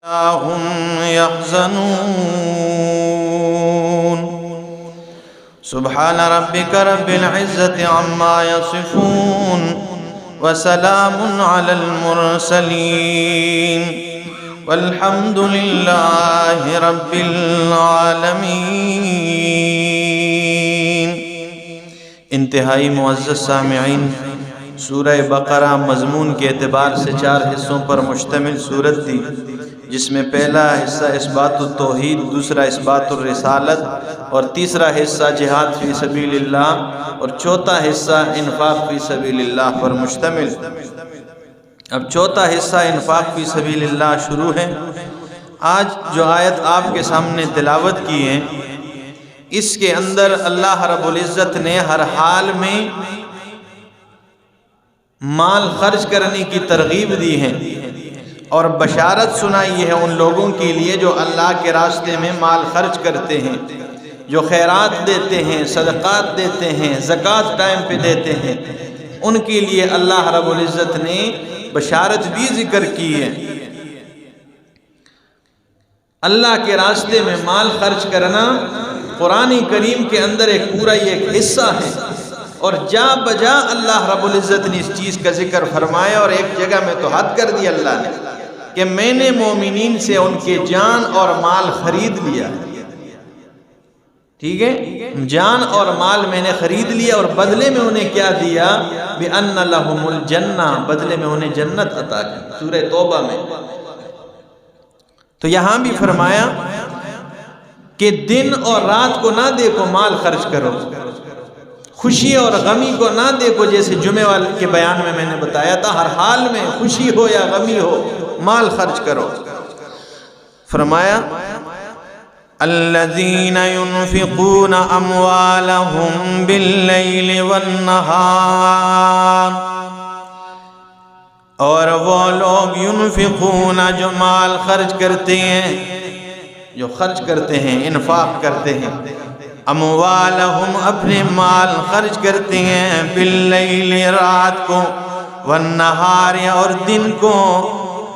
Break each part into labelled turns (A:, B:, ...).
A: هم يحزنون سبحان ربك رب العزة عما يصفون وسلام على المرسلين والحمد لله رب العالمين۔ انتہائی معزز سامعین، سورہ بقرہ مضمون کے اعتبار سے 4 حصوں پر مشتمل سورت تھی، جس میں پہلا حصہ اثبات التوحید، دوسرا اثبات الرسالت، اور تیسرا حصہ جہاد فی سبیل اللہ، اور چوتھا حصہ انفاق فی سبیل اللہ پر مشتمل۔ اب چوتھا حصہ انفاق فی سبیل اللہ شروع ہے۔ آج جو آیت آپ کے سامنے تلاوت کی ہے، اس کے اندر اللہ رب العزت نے ہر حال میں مال خرچ کرنے کی ترغیب دی ہے، اور بشارت سنائی ہے ان لوگوں کے لیے جو اللہ کے راستے میں مال خرچ کرتے ہیں، جو خیرات دیتے ہیں، صدقات دیتے ہیں، زکوٰۃ ٹائم پہ دیتے ہیں، ان کے لیے اللہ رب العزت نے بشارت بھی ذکر کی ہے۔ اللہ کے راستے میں مال خرچ کرنا قرآن کریم کے اندر ایک پورا ایک حصہ ہے، اور جا بجا اللہ رب العزت نے اس چیز کا ذکر فرمایا، اور ایک جگہ میں تو حد کر دی اللہ نے کہ میں نے مومنین سے ان کے جان اور مال خرید لیا۔ ٹھیک ہے، جان اور مال میں نے خرید لیا، اور بدلے میں انہیں کیا دیا؟ بِأَنَّ لَهُمُ الْجَنَّةَ، بدلے میں انہیں جنت عطا کی، سورہ توبہ میں۔ تو یہاں بھی فرمایا کہ دن اور رات کو نہ دیکھو، مال خرچ کرو، خوشی اور غمی کو نہ دیکھو، جیسے جمعے والے کے بیان میں نے بتایا تھا، ہر حال میں خوشی ہو یا غمی ہو مال خرچ کرو۔ فرمایا الذین ينفقون اموالهم باللیل والنہار، اور وہ لوگ ينفقون جو مال خرچ کرتے ہیں، جو خرچ کرتے ہیں، انفاق کرتے ہیں، اموالہم اپنے مال خرچ کرتے ہیں، باللیل رات کو، والنہار اور دن کو،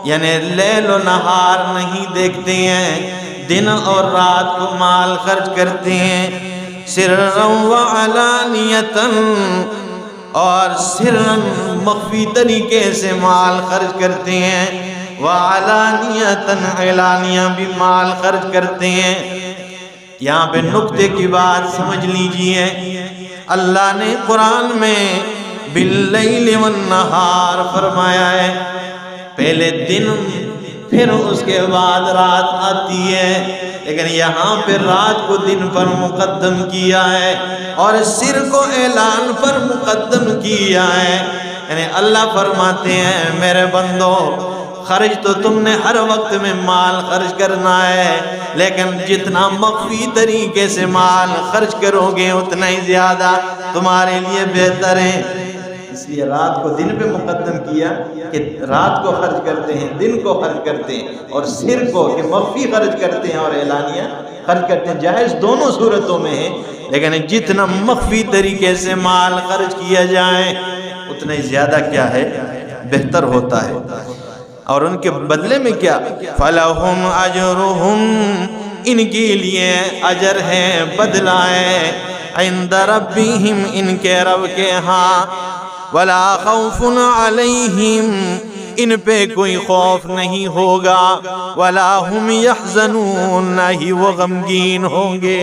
A: یعنی لیل و نہار نہیں دیکھتے ہیں، دن اور رات کو مال خرچ کرتے ہیں، سرًا وعلانیةً، اور سرًا مخفی طریقے سے مال خرچ کرتے ہیں، وعلانیةً اعلانیہ بھی مال خرچ کرتے ہیں۔ یہاں پہ نکتے کی بات سمجھ لیجئے، اللہ نے قرآن میں باللیل والنہار فرمایا ہے، پہلے دن پھر اس کے بعد رات آتی ہے، لیکن یہاں پہ رات کو دن پر مقدم کیا ہے، اور سر کو اعلان پر مقدم کیا ہے۔ یعنی اللہ فرماتے ہیں میرے بندو، خرچ تو تم نے ہر وقت میں مال خرچ کرنا ہے، لیکن جتنا مخفی طریقے سے مال خرچ کرو گے اتنا ہی زیادہ تمہارے لیے بہتر ہے۔ اس لیے رات کو دن پہ مقدم کیا کہ رات کو خرچ کرتے ہیں، دن کو خرچ کرتے ہیں، اور سر کو کہ مخفی خرچ کرتے ہیں اور اعلانیہ خرچ کرتے ہیں۔ جائز دونوں صورتوں میں ہے، لیکن جتنا مخفی طریقے سے مال خرچ کیا جائے اتنا ہی زیادہ کیا ہے؟ بہتر ہوتا ہے۔ اور ان کے بدلے میں کیا؟ فَلَهُمْ أَجْرُهُمْ، ان کے لیے اجر ہے، بدلہ ہے، عند ربهم، ان کے رب کے ہاں، وَلَا خَوْفٌ عَلَيْهِمْ، ان پہ کوئی خوف نہیں ہوگا، وَلَا هُمْ يَحْزَنُونَ، نہ ہی وہ غمگین ہوں گے۔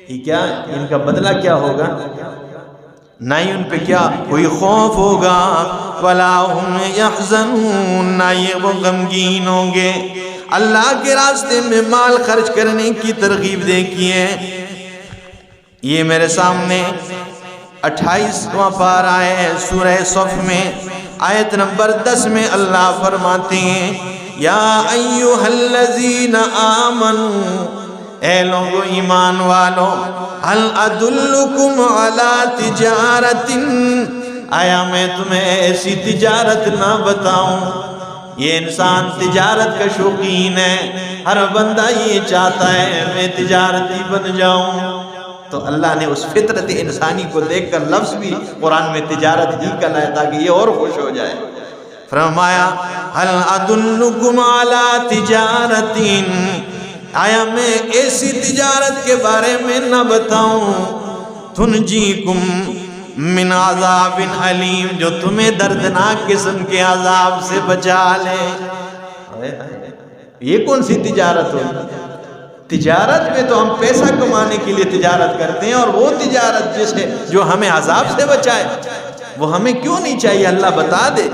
A: یہ کیا؟ ان کا بدلہ کیا ہوگا؟ نہ ہی ان پہ کیا کوئی خوف ہوگا، وَلَا هُمْ يَحْزَنُونَ، نہ یہ وہ غمگین ہوں گے۔ اللہ کے راستے میں مال خرچ کرنے کی ترغیب دیکھی ہے۔ یہ میرے سامنے 28واں پارہ ہے سورہ صف میں، آیت نمبر 10 میں اللہ فرماتے ہیں یا ایھا الذین آمنوا، اے لوگو ایمان والو، هل ادلکم علی تجارت، آیا میں تمہیں ایسی تجارت نہ بتاؤں؟ یہ انسان تجارت کا شوقین ہے، ہر بندہ یہ چاہتا ہے میں تجارتی بن جاؤں، تو اللہ نے اس فطرت انسانی کو دیکھ کر لفظ بھی قرآن میں تجارت ہی کا لایا تاکہ یہ اور خوش ہو جائے۔ فرمایا هل ادلکم علی تجارت، آیا میں ایسی تجارت کے بارے میں نہ بتاؤں تنجیکم من عذاب علیم، جو تمہیں دردناک قسم کے عذاب سے بچا لے۔ یہ کون سی تجارت ہو؟ تجارت میں تو ہم پیسہ کمانے کے لیے تجارت کرتے ہیں، اور وہ تجارت جو ہمیں عذاب سے بچائے وہ ہمیں کیوں نہیں چاہیے؟ اللہ بتا دے۔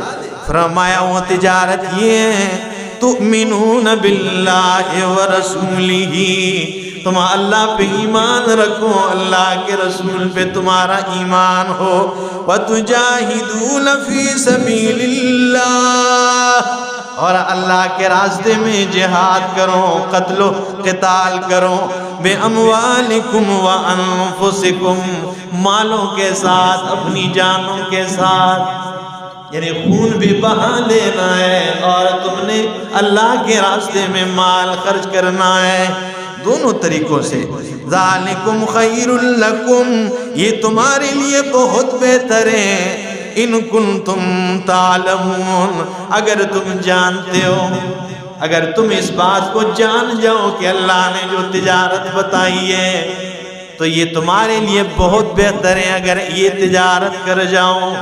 A: فرمایا وہ تجارت یہ ہے تؤمنون باللہ ورسولہ، تم اللہ پہ ایمان رکھو، اللہ کے رسول پہ تمہارا ایمان ہو، وتجاہدون فی سبیل اللہ، اور اللہ کے راستے میں جہاد کرو، قتل و قتال کرو، بے اموالکم وانفسکم، مالوں کے ساتھ، اپنی جانوں کے ساتھ، یعنی خون بھی بہا دینا ہے اور تم نے اللہ کے راستے میں مال خرچ کرنا ہے، دونوں طریقوں سے۔ ذالکم خیر لکم، یہ تمہارے لیے بہت بہتر ہے، ان کنتم تعلمون، اگر تم جانتے ہو، اگر تم اس بات کو جان جاؤ کہ اللہ نے جو تجارت بتائی ہے تو یہ تمہارے لیے بہت بہتر ہے اگر یہ تجارت کر جاؤ۔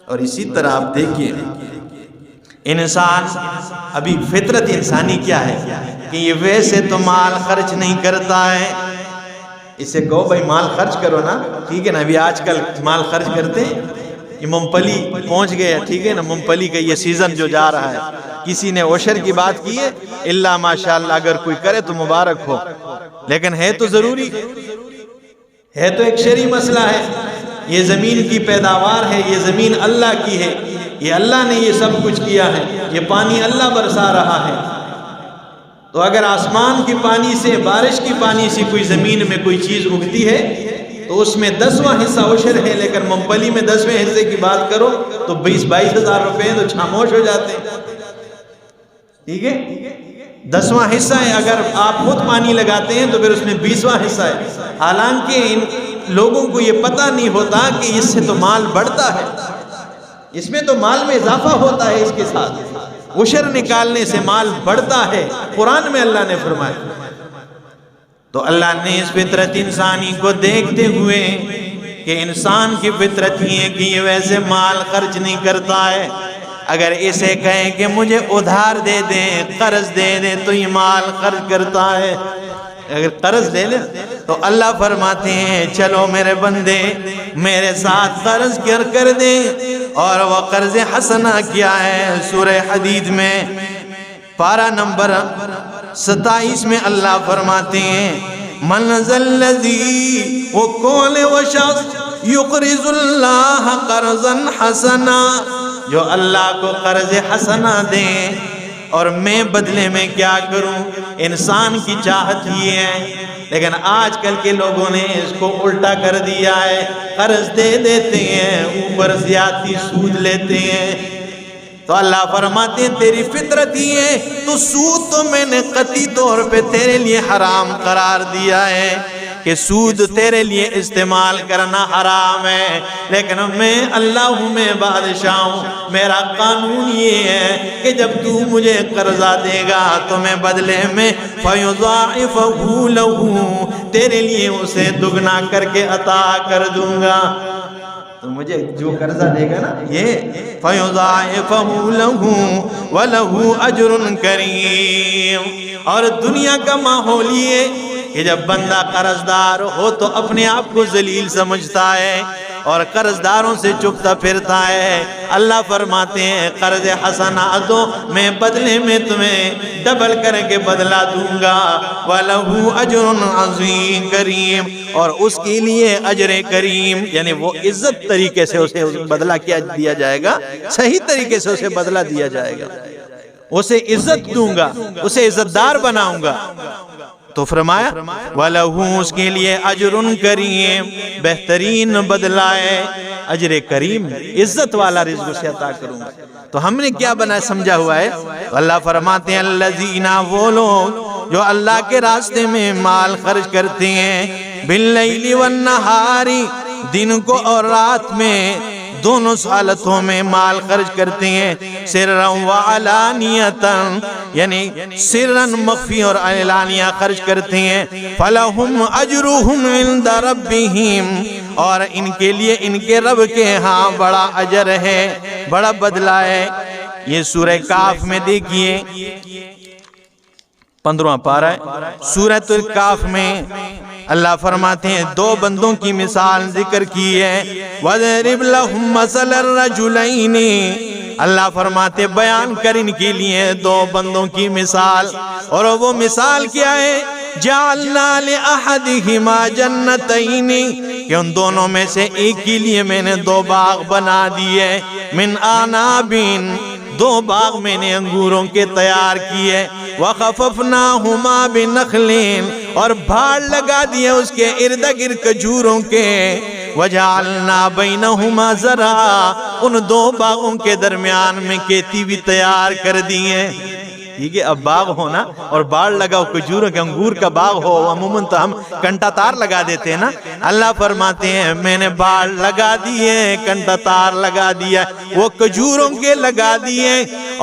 A: اور اسی طرح آپ دیکھیے انسان، ابھی فطرت انسانی کیا ہے کہ یہ ویسے تو مال خرچ نہیں کرتا ہے، اسے کہو بھائی مال خرچ کرو نا، ٹھیک ہے نا، ابھی آج کل مال خرچ کرتے ہیں، یہ مونگ پھلی پہنچ گیا، ٹھیک ہے نا، مونگ پھلی کا یہ سیزن جو جا رہا ہے، کسی نے عشر کی بات کی ہے، اللہ ماشاءاللہ اگر کوئی کرے تو مبارک ہو، لیکن ہے تو ضروری ہے، تو ایک شرعی مسئلہ ہے، یہ زمین کی پیداوار ہے، یہ زمین اللہ کی ہے، یہ اللہ نے یہ سب کچھ کیا ہے، یہ پانی اللہ برسا رہا ہے، تو اگر آسمان کی پانی سے، بارش کی پانی سے کوئی زمین میں کوئی چیز اگتی ہے تو اس میں 10واں حصہ عشر ہے، لیکن مونگ پھلی میں 10ویں حصے کی بات کرو تو 20-22 ہزار روپے تو خاموش ہو جاتے ہیں، ٹھیک ہے، 10واں حصہ ہے، اگر آپ خود پانی لگاتے ہیں تو پھر اس میں 20واں حصہ ہے، حالانکہ ان لوگوں کو یہ پتہ نہیں ہوتا کہ اس سے تو مال بڑھتا ہے، اس میں تو مال میں اضافہ ہوتا ہے، اس کے ساتھ عشر نکالنے سے مال بڑھتا ہے، قرآن میں اللہ نے فرمایا۔ تو اللہ نے اس فطرت انسانی کو دیکھتے ہوئے کہ انسان کی فطرت ہی ہے کہ یہ ویسے مال خرچ نہیں کرتا ہے، اگر اسے کہیں کہ مجھے ادھار دے دیں، قرض دے دیں تو یہ مال خرچ کرتا ہے، اگر قرض دے لیں تو اللہ فرماتے ہیں چلو میرے بندے میرے ساتھ قرض کر دیں، اور وہ قرض حسنہ کیا ہے، سورہ حدید میں پارہ نمبر 27 میں اللہ فرماتے ہیں من ذا الذی، وہ کون ہے وہ شخص، یقرض اللہ قرضا حسنا، جو اللہ کو قرض حسنہ دیں اور میں بدلے میں کیا کروں، انسان کی چاہت یہ ہے، لیکن آج کل کے لوگوں نے اس کو الٹا کر دیا ہے، قرض دے دیتے ہیں، اوپر زیادتی سود لیتے ہیں، تو اللہ فرماتے ہیں تیری فطرت ہی ہے، تو سود تو میں نے قطعی طور پہ تیرے لیے حرام قرار دیا ہے کہ سود تیرے لیے استعمال کرنا حرام ہے، لیکن میں اللہ ہوں، میں بادشاہ ہوں، میرا قانون یہ ہے کہ جب تو مجھے قرضہ دے گا تو میں بدلے میں فَيُضَاعِفَهُ لَهُ، تیرے لیے اسے دگنا کر کے عطا کر دوں گا، تو مجھے جو قرضہ دے گا نا یہ فَيُضَاعِفَهُ لَهُ وَلَهُ أَجْرٌ كَرِيمٌ۔ اور دنیا کا ماحول یہ کہ جب بندہ قرضدار ہو تو اپنے آپ کو ذلیل سمجھتا ہے اور قرضداروں سے چپتا پھرتا ہے، اللہ فرماتے ہیں قرض حسنہ دو، میں بدلے میں تمہیں ڈبل کر کے بدلہ دوں گا، وَلَهُ أَجْرٌ عَظِيمٌ کریم، اور اس کے لیے اجر کریم، یعنی وہ عزت طریقے سے اسے بدلہ کیا دیا جائے گا، صحیح طریقے سے اسے بدلہ دیا جائے گا، اسے عزت دوں گا، اسے عزت دار بناؤں گا۔ تو فرمایا وَلَهُ، اس کے لیے اجر کریم، بہترین بدلہ ہے، اجر کریم، عزت والا رزق اسے عطا کروں گا۔ تو ہم نے کیا بنا سمجھا ہوا ہے، اللہ فرماتے ہیں الذین، وہ لوگ جو اللہ کے راستے میں مال خرچ کرتے ہیں، باللیل والنہار، دن کو اور رات میں، دونوں حالتوں میں مال خرچ کرتے ہیں، سرًا وعلانیةً، یعنی سرًا مخفی اور علانیہ خرچ کرتے ہیں، فلہم اجرہم عند ربہم، اور ان کے لیے ان کے رب کے ہاں بڑا اجر ہے، بڑا بدلہ ہے۔ یہ سورہ کاف میں دیکھیے 15واں پارہ ہے سورۃ الکاف میں اللہ فرماتے ہیں دو بندوں کی مثال ذکر کی ہے، وَضْرِبْ لَهُمْ مَثَلَ الرَّجُلَيْنِ، اللہ فرماتے بیان کر ان کے لیے دو بندوں کی مثال، اور وہ مثال کیا ہے؟ جَعَلْنَا لِأَحَدِهِمَا جَنَّتَيْنِ، کہ ان دونوں میں سے ایک کے لیے میں نے دو باغ بنا دیے، مِنْ أَعْنَابٍ، دو باغ میں نے انگوروں کے تیار کیے، وَخَفَفْنَاهُمَا بِنَخْلٍ، اور بھاڑ لگا دیے اس کے ارد گرد کھجوروں کے، وَجَعَلْنَا بَيْنَهُمَا زَرْعًا، ان دو باغوں کے درمیان میں کھیتی بھی تیار کر دیے۔ ٹھیک ہے، اب باغ ہو نا اور باڑ لگا ہو، کھجوروں کے انگور کا باغ ہو، عموماً تو ہم کنٹا تار لگا دیتے ہیں نا، اللہ فرماتے ہیں میں نے باڑ لگا دیے، کنٹا تار لگا دیا، وہ کھجوروں کے لگا دیے،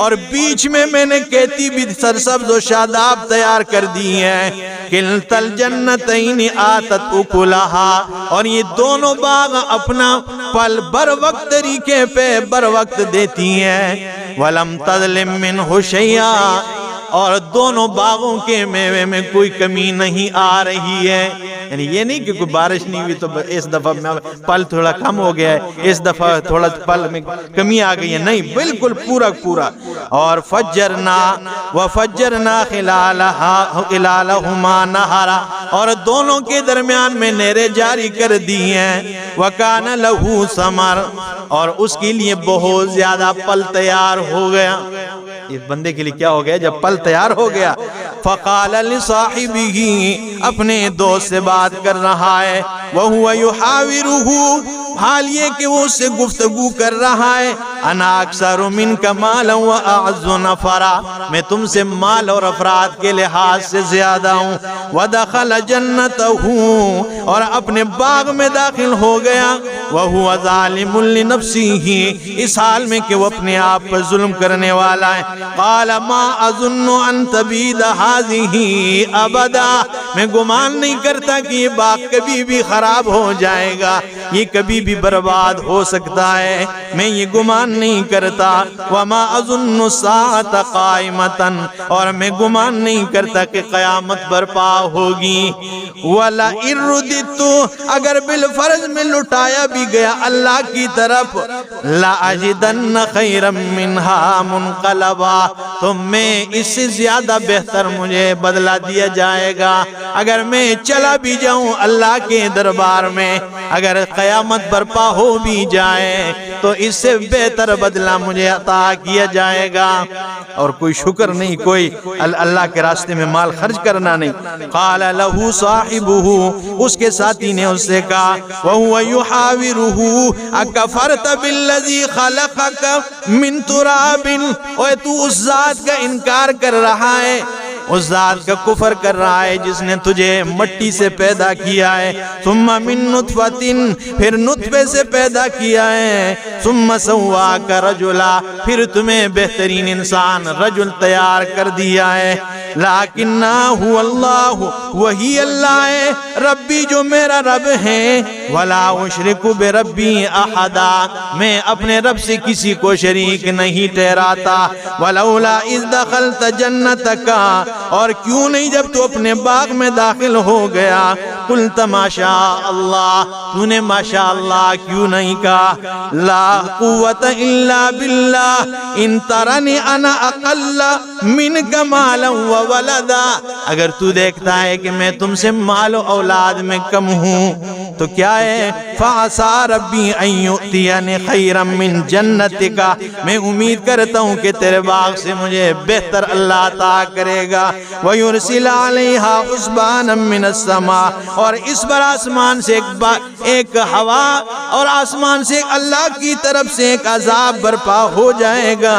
A: اور بیچ میں نے کھیتی بھی سرسبز و شاداب تیار کر دی ہے۔ کلتا الجنتین آتت اکلہا، اور یہ دونوں باغ اپنا پھل بر وقت طریقے پہ بر وقت دیتی ہیں، وَلَمْ تَظْلِمْ مِنْهُ شَيْئًا، اور دونوں باغوں کے میوے میں کوئی کمی نہیں آ رہی ہے۔ یعنی یہ نہیں کہ کوئی بارش نہیں ہوئی تو اس دفعہ پھل تھوڑا کم ہو گیا ہے، اس دفعہ تھوڑا پھل میں کمی آ گئی ہے، نہیں، بالکل پورا پورا۔ اور وَفَجَّرْنَا خِلَالَهُمَا نَهَرًا، اور دونوں کے درمیان میں نہریں جاری کر دی ہیں، وَكَانَ لَهُ ثَمَرٌ، اور اس کے لیے بہت زیادہ پھل تیار ہو گیا۔ اس بندے کے لیے کیا ہو گیا جب پھل تیار ہو گیا؟ فقال لصاحبہ، اپنے دوست سے بات کر رہا ہے، وہو یحاورہ، حال یہ کہ وہ اس سے گفتگو کر رہا ہے، انا اکثر منک مالا واعز نفرا، میں تم سے مال اور افراد کے لحاظ سے زیادہ ہوں۔ ودخل جنتہ، اور اپنے باغ میں داخل ہو گیا، وہو ظالم لنفسہ، اس حال میں کہ وہ اپنے آپ پر ظلم کرنے والا ہے۔ قال ما اظن ان تبید ہذہ ابدا، میں گمان نہیں کرتا کہ یہ باغ کبھی بھی خراب ہو جائے گا، یہ کبھی بھی برباد ہو سکتا ہے، میں یہ گمان نہیں کرتا۔ وما اظن الساعة قائمة، اور میں گمان نہیں کرتا کہ قیامت برپا ہوگی۔ وَلَئِن رُدِدتُّ، اگر بالفرض میں لٹایا بھی گیا اللہ کی طرف، لَأَجِدَنَّ خَيْرًا مِّنْهَا مُنْقَلَبًا، تو میں اس سے زیادہ بہتر مجھے بدلہ دیا جائے گا۔ اگر میں چلا بھی جاؤں اللہ کے دربار میں، اگر قیامت برپا ہو بھی جائے تو اس سے بہتر بدلہ مجھے عطا کیا جائے گا۔ اور کوئی شکر نہیں، کوئی اللہ کے راستے میں مال خرچ کرنا نہیں۔ قال لہ صاحبہ، اس کے ساتھی نے اس سے کہا، وہو یحاورہ، اکفرت بالذی خلقک من تراب، اور تو اس ذات کا انکار کر رہا ہے، اس ذات کا کفر کر رہا ہے جس نے تجھے مٹی سے پیدا کیا ہے، ثم من نطفۃ، پھر نطفے سے پیدا کیا ہے، ثم سواک رجلا، پھر تمہیں بہترین انسان رجل تیار کر دیا ہے۔ لیکن هو اللہ، وہی اللہ ہے، ربی جو میرا رب ہے، ولا اشرک بربی احدا، میں اپنے رب سے کسی کو شریک نہیں ٹھہراتا۔ ولولا اذ دخلت جنتک، اور کیوں نہیں جب تو اپنے باغ میں داخل ہو گیا، قلت ما شاء اللہ، تو نے ما شاء اللہ کیوں نہیں کہا، لا قوت الا باللہ ان ترنی انا اقل منک مالا وولدا، اگر تو دیکھتا ہے کہ میں تم سے مال و اولاد میں کم ہوں تو کیا ہے، فعسى ربی ان یؤتینی خیرا من جنتک، میں امید کرتا ہوں کہ تیرے باغ سے مجھے بہتر اللہ عطا کرے گا، وَيُرْسِلَ عَلَيْهَا حُسْبَانًا مِّنَ السَّمَاءِ، اور اس پر آسمان سے ایک ہوا اور آسمان سے اللہ کی طرف سے ایک عذاب برپا ہو جائے گا،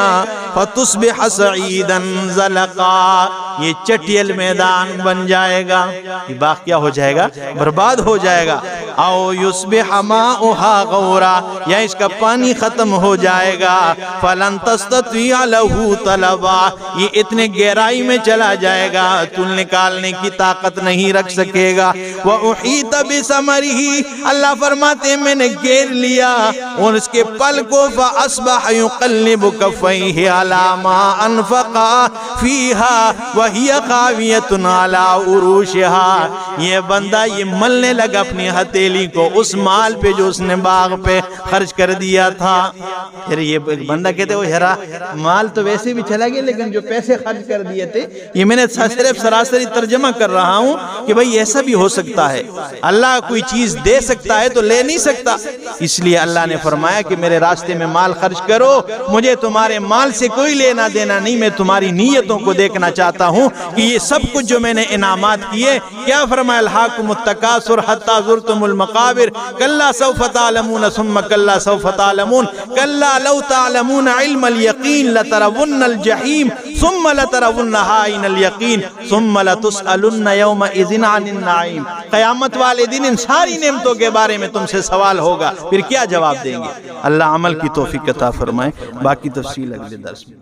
A: فتصبح صعیدا زلقا، یہ چٹیل میدان بن جائے گا، یہ باغ کیا ہو جائے گا؟ برباد ہو جائے گا۔ او یصبح ماؤها غورا، یا اس کا پانی ختم ہو جائے گا۔ فلن تستطیع له طلبا، یہ اتنے گہرائی میں چلا جائے گا تو نکالنے کی طاقت نہیں رکھ سکے گا۔ وَأُحِيطَ بِثَمَرِهِ، اللہ فرماتے ہیں میں نے گھیر لیا اور اس کے پھل کو، فَأَصْبَحَ يُقَلِّبُ كَفَّيْهِ عَلَى مَا أَنفَقَ فِيهَا وَهِيَ خَاوِيَةٌ عَلَى عُرُوشِهَا، یہ بندہ یہ ملنے لگا اپنی ہتھیلی کو اس مال پہ جو اس نے باغ پہ خرچ کر دیا تھا۔ پھر یہ بندہ کہتے وہ ہرا مال تو ویسے بھی چلا گیا لیکن جو پیسے خرچ کر دیے تھے، یہ میں نے صرف سراسری ترجمہ کر رہا ہوں کہ بھئی ایسا بھی ہو سکتا ہے، اللہ کوئی چیز دے سکتا ہے تو لے نہیں سکتا، اس لیے اللہ نے فرمایا کہ میرے راستے میں مال خرچ کرو، مجھے تمہارے مال سے کوئی لینا دینا نہیں، میں تمہاری نیتوں کو دیکھنا چاہتا ہوں کہ یہ سب کچھ جو میں نے انعامات کیے، کیا فرمایا الہاکم التکاثر حتی زرتم المقابر کلا سوف تعلمون ثم کلا سوف تعلمون کلا لو تعلمون علم الیقین لترون الجحیم ثم لترونها عین الیقین ثم لتسألن یومئذ عن النعیم، قیامت والے دن ان ساری نعمتوں کے بارے میں تم سے سوال ہوگا، پھر کیا جواب دیں گے؟ اللہ عمل کی توفیق عطا فرمائے، باقی تفصیل اگلے درس میں۔